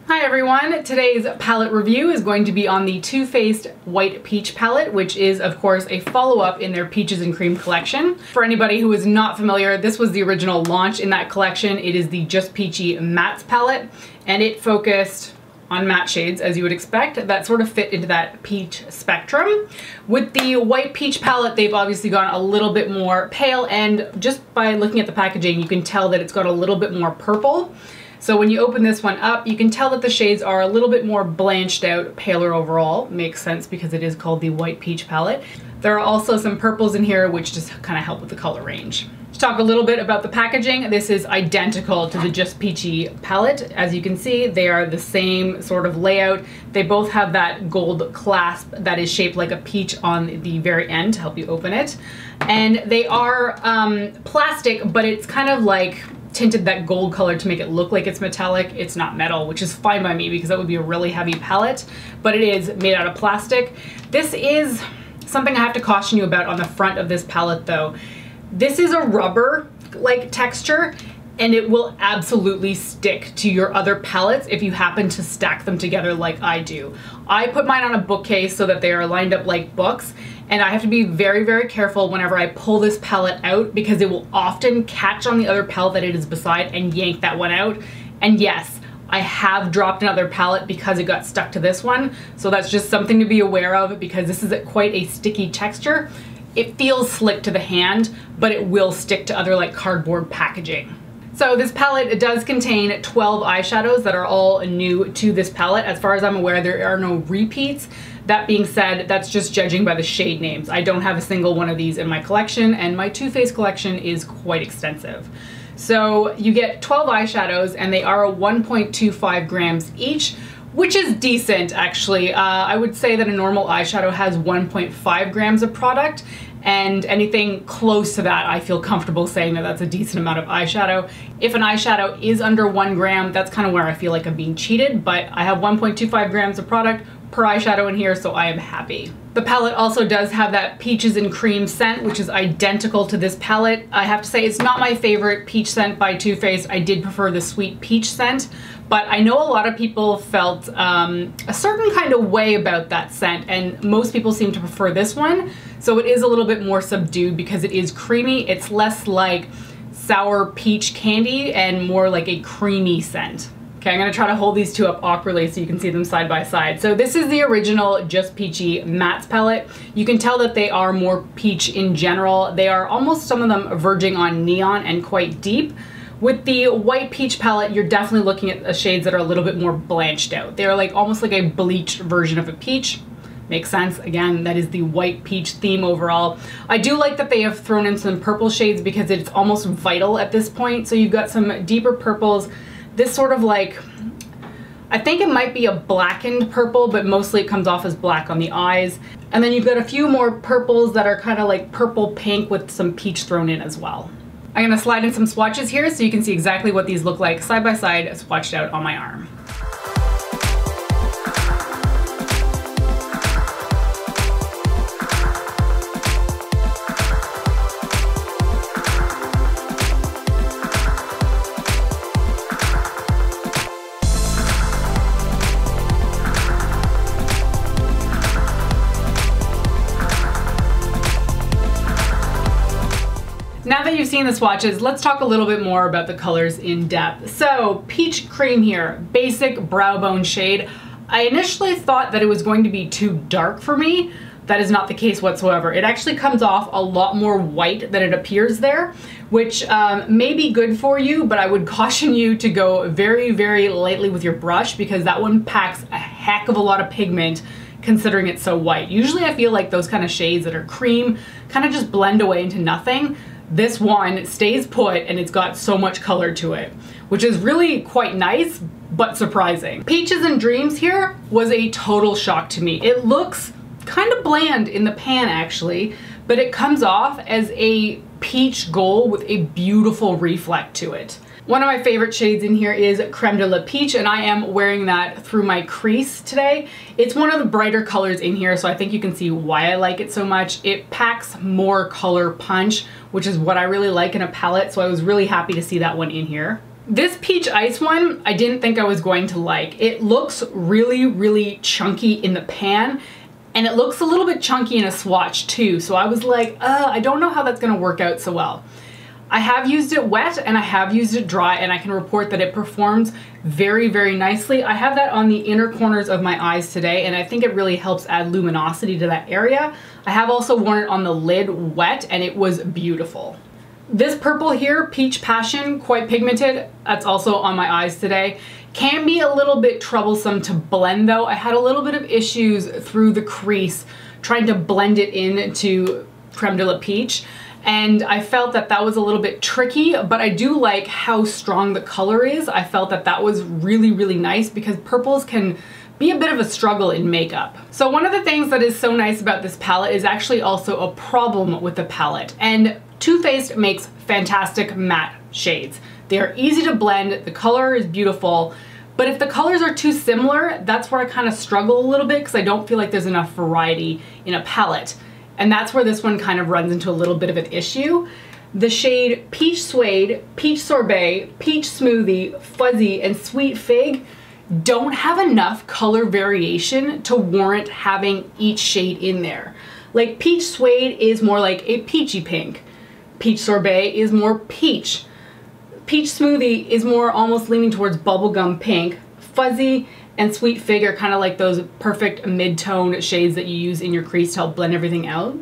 Hi everyone! Today's palette review is going to be on the Too Faced White Peach palette, which is of course a follow-up in their Peaches and Cream collection. For anybody who is not familiar, this was the original launch in that collection. It is the Just Peachy Mattes palette, and it focused on matte shades, as you would expect, that sort of fit into that peach spectrum. With the White Peach palette, they've obviously gone a little bit more pale, and just by looking at the packaging, you can tell that it's got a little bit more purple. So when you open this one up, you can tell that the shades are a little bit more blanched out, paler overall. Makes sense because it is called the White Peach palette. There are also some purples in here which just kind of help with the color range. To talk a little bit about the packaging, this is identical to the Just Peachy palette. As you can see, they are the same sort of layout. They both have that gold clasp that is shaped like a peach on the very end to help you open it. And they are plastic, but it's kind of like tinted that gold color to make it look like it's metallic. It's not metal, which is fine by me because that would be a really heavy palette, but it is made out of plastic. This is something I have to caution you about on the front of this palette though. This is a rubber-like texture, and it will absolutely stick to your other palettes if you happen to stack them together like I do. I put mine on a bookcase so that they are lined up like books, and I have to be very, very careful whenever I pull this palette out because it will often catch on the other palette that it is beside and yank that one out. And yes, I have dropped another palette because it got stuck to this one, so that's just something to be aware of because this is quite a sticky texture. It feels slick to the hand, but it will stick to other like cardboard packaging. So this palette does contain 12 eyeshadows that are all new to this palette. As far as I'm aware, there are no repeats. That being said, that's just judging by the shade names. I don't have a single one of these in my collection, and my Too Faced collection is quite extensive. So you get 12 eyeshadows, and they are 1.25 grams each, which is decent actually. I would say that a normal eyeshadow has 1.5 grams of product, and anything close to that I feel comfortable saying that that's a decent amount of eyeshadow. If an eyeshadow is under 1 gram, that's kind of where I feel like I'm being cheated, but I have 1.25 grams of product per eyeshadow in here, so I am happy. The palette also does have that Peaches and Cream scent, which is identical to this palette. I have to say it's not my favorite peach scent by Too Faced. I did prefer the Sweet Peach scent, but I know a lot of people felt a certain kind of way about that scent, and most people seem to prefer this one. So it is a little bit more subdued because it is creamy. It's less like sour peach candy and more like a creamy scent. Okay, I'm gonna try to hold these two up awkwardly so you can see them side by side. So this is the original Just Peachy Mattes palette. You can tell that they are more peach in general. They are almost, some of them, verging on neon and quite deep. With the White Peach palette, you're definitely looking at shades that are a little bit more blanched out. They're like almost like a bleached version of a peach. Makes sense. Again, that is the White Peach theme overall. I do like that they have thrown in some purple shades because it's almost vital at this point. So you've got some deeper purples. This sort of like, I think it might be a blackened purple, but mostly it comes off as black on the eyes. And then you've got a few more purples that are kind of like purple pink with some peach thrown in as well. I'm gonna slide in some swatches here so you can see exactly what these look like side by side swatched out on my arm. Now that you've seen the swatches, let's talk a little bit more about the colors in depth. So, Peach Cream here, basic brow bone shade. I initially thought that it was going to be too dark for me. That is not the case whatsoever. It actually comes off a lot more white than it appears there, which may be good for you, but I would caution you to go very, very lightly with your brush because that one packs a heck of a lot of pigment considering it's so white. Usually I feel like those kind of shades that are cream kind of just blend away into nothing. This one stays put and it's got so much color to it, which is really quite nice, but surprising. Peaches and Dreams here was a total shock to me. It looks kind of bland in the pan actually, but it comes off as a peach gold with a beautiful reflect to it. One of my favorite shades in here is Creme de la Peach, and I am wearing that through my crease today. It's one of the brighter colors in here, so I think you can see why I like it so much. It packs more color punch, which is what I really like in a palette, so I was really happy to see that one in here. This peach ice one, I didn't think I was going to like. It looks really, really chunky in the pan, and it looks a little bit chunky in a swatch too. So I was like, I don't know how that's gonna work out so well. I have used it wet and I have used it dry, and I can report that it performs very, very nicely. I have that on the inner corners of my eyes today, and I think it really helps add luminosity to that area. I have also worn it on the lid wet, and it was beautiful. This purple here, Peach Passion, quite pigmented, that's also on my eyes today. Can be a little bit troublesome to blend though. I had a little bit of issues through the crease trying to blend it into Creme de la Peach, and I felt that that was a little bit tricky, but I do like how strong the color is. I felt that that was really, really nice because purples can be a bit of a struggle in makeup. So one of the things that is so nice about this palette is actually also a problem with the palette, and Too Faced makes fantastic matte shades. They are easy to blend, the color is beautiful, but if the colors are too similar, that's where I kind of struggle a little bit because I don't feel like there's enough variety in a palette. And that's where this one kind of runs into a little bit of an issue. The shade Peach Suede, Peach Sorbet, Peach Smoothie, Fuzzy, and Sweet Fig don't have enough color variation to warrant having each shade in there. Like Peach Suede is more like a peachy pink. Peach Sorbet is more peach. Peach Smoothie is more almost leaning towards bubblegum pink. Fuzzy and Sweet Fig are kind of like those perfect mid-tone shades that you use in your crease to help blend everything out.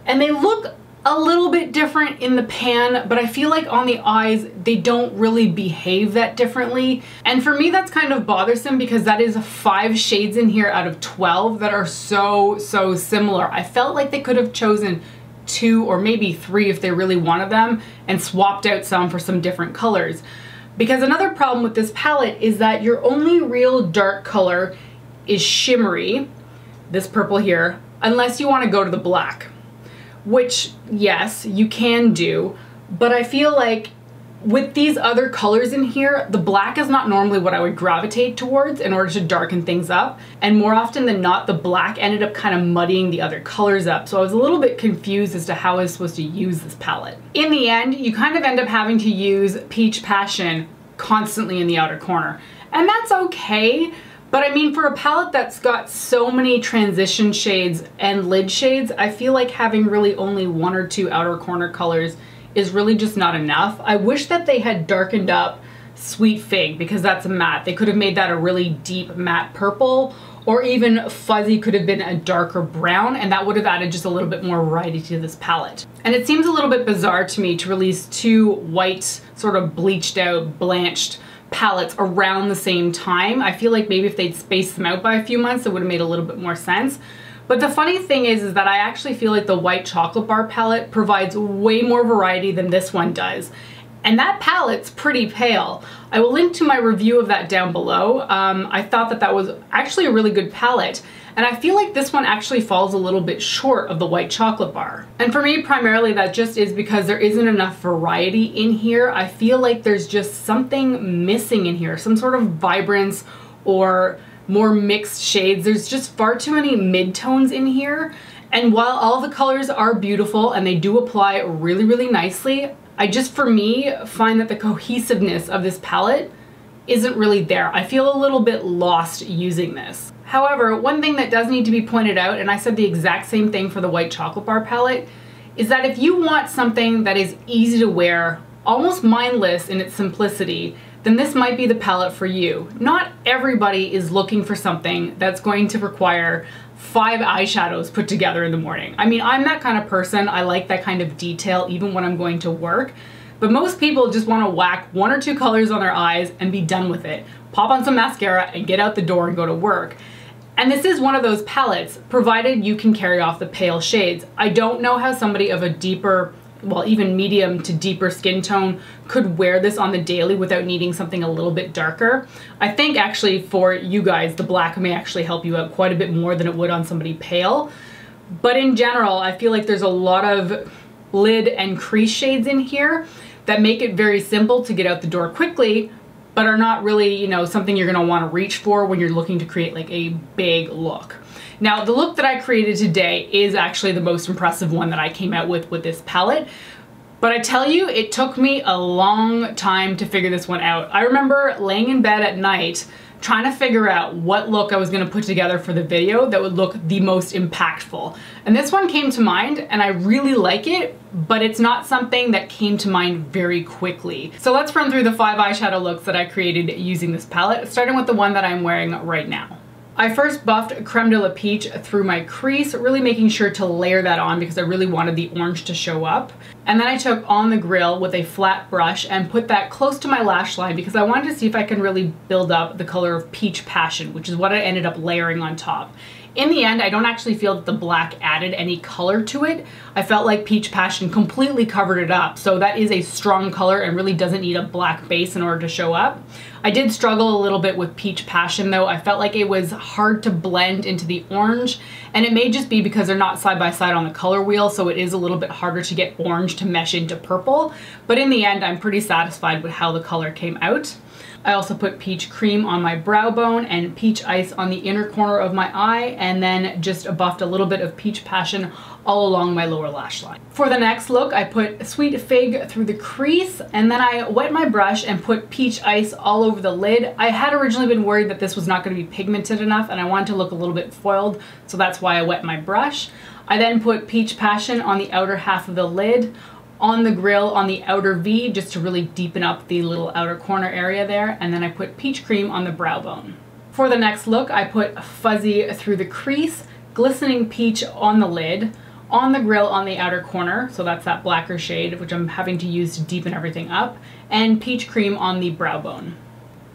And they look a little bit different in the pan, but I feel like on the eyes, they don't really behave that differently. And for me, that's kind of bothersome because that is 5 shades in here out of 12 that are so similar. I felt like they could have chosen 2 or maybe 3 if they really wanted them and swapped out some for some different colors. Because another problem with this palette is that your only real dark color is shimmery, this purple here, unless you want to go to the black. Which, yes, you can do, but I feel like with these other colors in here, the black is not normally what I would gravitate towards in order to darken things up. And more often than not, the black ended up kind of muddying the other colors up. So I was a little bit confused as to how I was supposed to use this palette. In the end, you kind of end up having to use Peach Passion constantly in the outer corner. And that's okay. But I mean, for a palette that's got so many transition shades and lid shades, I feel like having really only 1 or 2 outer corner colors is really just not enough. I wish that they had darkened up Sweet Fig because that's a matte. They could have made that a really deep matte purple, or even Fuzzy could have been a darker brown, and that would have added just a little bit more variety to this palette. And it seems a little bit bizarre to me to release 2 white, sort of bleached out, blanched palettes around the same time. I feel like maybe if they'd spaced them out by a few months, it would have made a little bit more sense. But the funny thing is that I actually feel like the white chocolate bar palette provides way more variety than this one does. And that palette's pretty pale. I will link to my review of that down below. I thought that that was actually a really good palette. And I feel like this one actually falls a little bit short of the white chocolate bar. And for me, primarily, that just is because there isn't enough variety in here. I feel like there's just something missing in here, some sort of vibrance or more mixed shades. There's just far too many mid-tones in here. And while all the colors are beautiful and they do apply really, really nicely, I just, for me, find that the cohesiveness of this palette isn't really there. I feel a little bit lost using this. However, one thing that does need to be pointed out, and I said the exact same thing for the white chocolate bar palette, is that if you want something that is easy to wear, almost mindless in its simplicity, then this might be the palette for you. Not everybody is looking for something that's going to require 5 eyeshadows put together in the morning. I mean, I'm that kind of person. I like that kind of detail even when I'm going to work. But most people just want to whack 1 or 2 colors on their eyes and be done with it. Pop on some mascara and get out the door and go to work. And this is one of those palettes, provided you can carry off the pale shades. I don't know how somebody of a deeper, well, even medium to deeper skin tone could wear this on the daily without needing something a little bit darker. I think actually for you guys, the black may actually help you out quite a bit more than it would on somebody pale. But in general, I feel like there's a lot of lid and crease shades in here that make it very simple to get out the door quickly, but are not really, you know, something you're gonna wanna reach for when you're looking to create like a big look. Now, the look that I created today is actually the most impressive one that I came out with this palette. But I tell you, it took me a long time to figure this one out. I remember laying in bed at night trying to figure out what look I was gonna put together for the video that would look the most impactful. And this one came to mind and I really like it, but it's not something that came to mind very quickly. So let's run through the 5 eyeshadow looks that I created using this palette, starting with the one that I'm wearing right now. I first buffed Creme de la Peach through my crease, really making sure to layer that on because I really wanted the orange to show up. And then I took On the Grill with a flat brush and put that close to my lash line because I wanted to see if I can really build up the color of Peach Passion, which is what I ended up layering on top. In the end, I don't actually feel that the black added any color to it. I felt like Peach Passion completely covered it up, so that is a strong color and really doesn't need a black base in order to show up. I did struggle a little bit with Peach Passion though. I felt like it was hard to blend into the orange, and it may just be because they're not side by side on the color wheel, so it is a little bit harder to get orange to mesh into purple. But in the end, I'm pretty satisfied with how the color came out. I also put Peach Cream on my brow bone and Peach Ice on the inner corner of my eye, and then just buffed a little bit of Peach Passion all along my lower lash line. For the next look, I put Sweet Fig through the crease, and then I wet my brush and put Peach Ice all over the lid. I had originally been worried that this was not going to be pigmented enough and I wanted to look a little bit foiled, so that's why I wet my brush. I then put Peach Passion on the outer half of the lid, On the Grill on the outer V, just to really deepen up the little outer corner area there, and then I put Peach Cream on the brow bone. For the next look, I put Fuzzy through the crease, Glistening Peach on the lid, On the Grill on the outer corner, so that's that blacker shade, which I'm having to use to deepen everything up, and Peach Cream on the brow bone.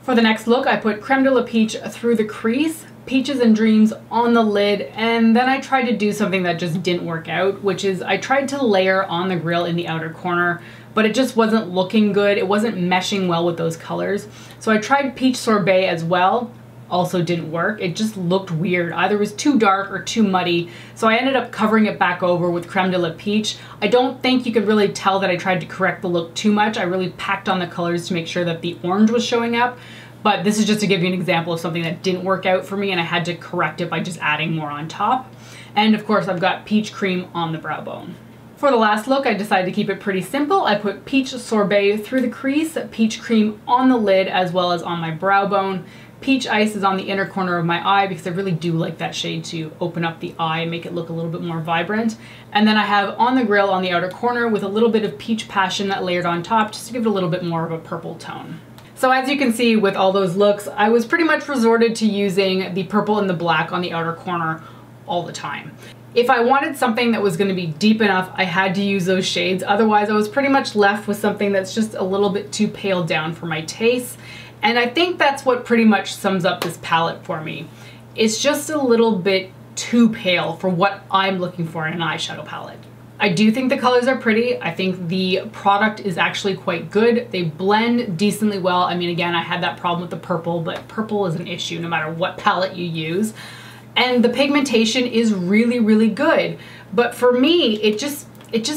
For the next look, I put Creme de la Peach through the crease, Peaches and Dreams on the lid, and then I tried to do something that just didn't work out, which is I tried to layer On the Grill in the outer corner, but it just wasn't looking good. It wasn't meshing well with those colors. So I tried Peach Sorbet as well. Also didn't work. It just looked weird. Either it was too dark or too muddy. So I ended up covering it back over with Creme de la Peach. I don't think you could really tell that I tried to correct the look too much. I really packed on the colors to make sure that the orange was showing up. But this is just to give you an example of something that didn't work out for me and I had to correct it by just adding more on top. And of course I've got Peach Cream on the brow bone. For the last look, I decided to keep it pretty simple. I put Peach Sorbet through the crease, Peach Cream on the lid as well as on my brow bone. Peach Ice is on the inner corner of my eye because I really do like that shade to open up the eye and make it look a little bit more vibrant. And then I have On the Grill on the outer corner with a little bit of Peach Passion that layered on top just to give it a little bit more of a purple tone. So as you can see with all those looks, I was pretty much resorted to using the purple and the black on the outer corner all the time. If I wanted something that was going to be deep enough, I had to use those shades. Otherwise, I was pretty much left with something that's just a little bit too pale down for my taste. And I think that's what pretty much sums up this palette for me. It's just a little bit too pale for what I'm looking for in an eyeshadow palette. I do think the colors are pretty. I think the product is actually quite good. They blend decently well. I mean, again, I had that problem with the purple, but purple is an issue no matter what palette you use. And the pigmentation is really, really good. But for me, it just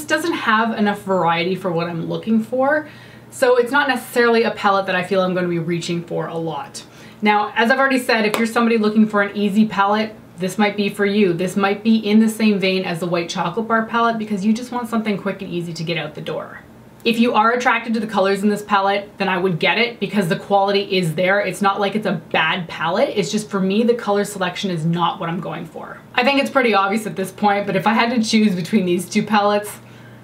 doesn't have enough variety for what I'm looking for. So it's not necessarily a palette that I feel I'm going to be reaching for a lot. Now, as I've already said, if you're somebody looking for an easy palette, this might be for you. This might be in the same vein as the White Chocolate Bar palette because you just want something quick and easy to get out the door. If you are attracted to the colors in this palette, then I would get it because the quality is there. It's not like it's a bad palette. It's just for me, the color selection is not what I'm going for. I think it's pretty obvious at this point, but if I had to choose between these two palettes,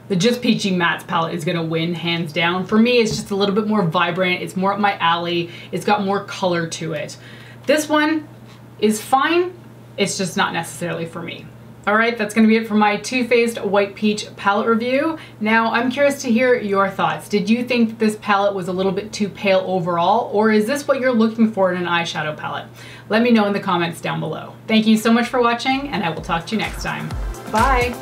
the Just Peachy Mattes palette is gonna win hands down. For me, it's just a little bit more vibrant. It's more up my alley. It's got more color to it. This one is fine. It's just not necessarily for me. All right, that's gonna be it for my Too Faced White Peach palette review. Now, I'm curious to hear your thoughts. Did you think that this palette was a little bit too pale overall, or is this what you're looking for in an eyeshadow palette? Let me know in the comments down below. Thank you so much for watching, and I will talk to you next time. Bye.